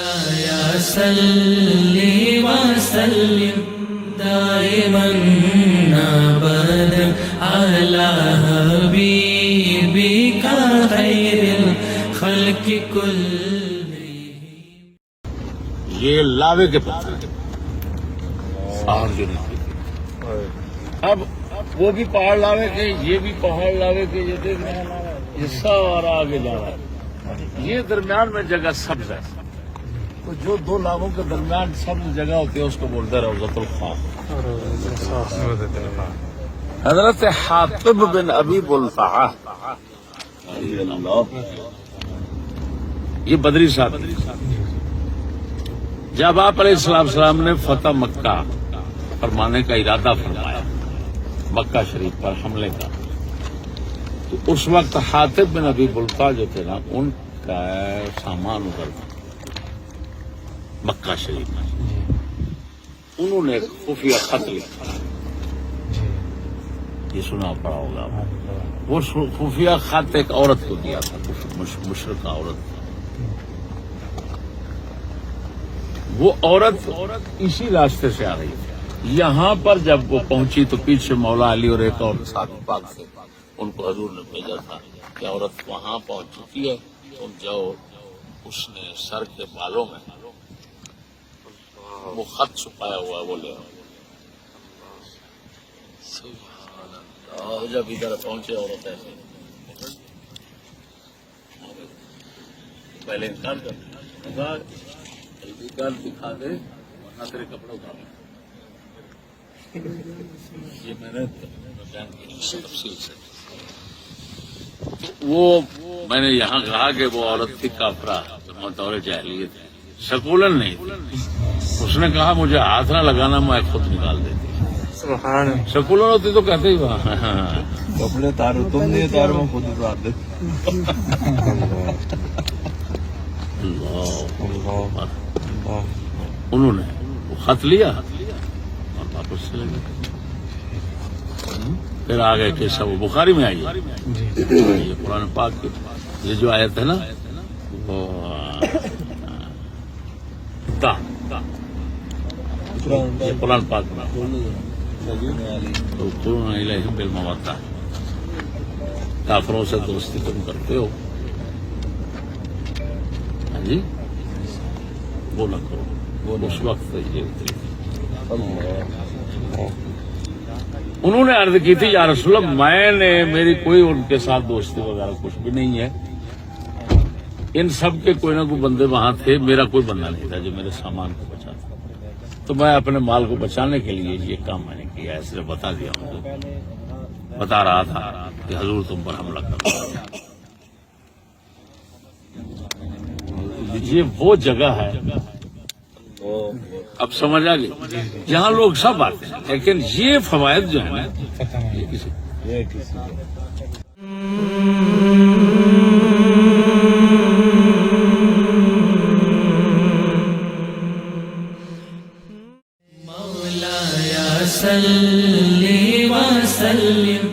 مولاي صل وسلم دائما ابدا على حبيبك خير الخلق كلهم. یہ لاوے کے پتھر ہیں اور جو نہیں. اب وہ بھی پہاڑ لاوے کے، یہ بھی پہاڑ لاوے کے. یہ دیکھ رہے ہیں یہ سارا آگے جا رہا ہے. یہ درمیان میں جگہ سبز ہے، تو جو دو لاووں کے درمیان سبز جگہ ہوتی ہے اس کو بولتے ہیں روضۃ الخاف. حضرت حاطب بن ابی بلتعہ یہ بدری صاحب، جب آپ علیہ السلام نے فتح مکہ فرمانے کا ارادہ فرمایا، مکہ شریف پر حملے کا، تو اس وقت حاطب بن ابی بلتعہ جو تھے نا، ان کا سامان ادھر تھا مکہ شریف میں. انہوں نے ایک خفیہ خط لکھا، یہ سنا پڑا ہوگا. وہ خفیہ خط ایک عورت کو دیا تھا، مشرقہ عورت. وہ عورت اسی راستے سے آ رہی تھی. یہاں پر جب وہ پہنچی تو پیچھے مولا علی اور ایک اور ساتھ پاک تھے، ان کو حضور نے بھیجا تھا کہ عورت وہاں پہنچ چکی ہے، تم جاؤ. اس نے سر کے بالوں میں وہ خط چھپایا ہوا ہے وہ لے آؤ. جب ادھر پہنچے عورت ایسے پہلے انکار کر دکھا دے ورنہ تیرے کپڑے اتار لیں. یہ میں نے تفصیل سے وہ میں نے یہاں کہا کہ وہ عورت تھی کافرہ بطور جاہلیت، شکولن نہیں تھی. اس نے کہا مجھے ہاتھ نہ لگانا، میں خود نکال دیتی. شکولن ہوتی تو کہتے ہی وہاں کپڑے تارو، تم نہیں تارو میں خود اتار دے. انہوں نے وہ خط لیا اور واپس چلے گئے. پھر آگے کیسا وہ بخاری میں آئی، یہ قرآن پاک کی یہ جو آیت ہے نا، وہ یہ قرآن پاک میں بالمودہ، کافروں سے دوستی تم کرتے ہو، ہاں جی وہ نہ کرو. وہ اس وقت یہ انہوں نے عرض کی تھی یا رسول اللہ میں نے میری کوئی ان کے ساتھ دوستی وغیرہ کچھ بھی نہیں ہے. ان سب کے کوئی نہ کوئی بندے وہاں تھے، میرا کوئی بندہ نہیں تھا جو میرے سامان کو بچاتا. تو میں اپنے مال کو بچانے کے لیے یہ کام میں نے کیا. اس لیے بتا دیا مجھے، بتا رہا تھا کہ حضور تم پر حملہ کر. یہ وہ جگہ ہے، اب سمجھ آ گئی، جہاں لوگ سب آتے ہیں، لیکن یہ فوائد جو ہیں نا یہ کسی مولاي صل وسلم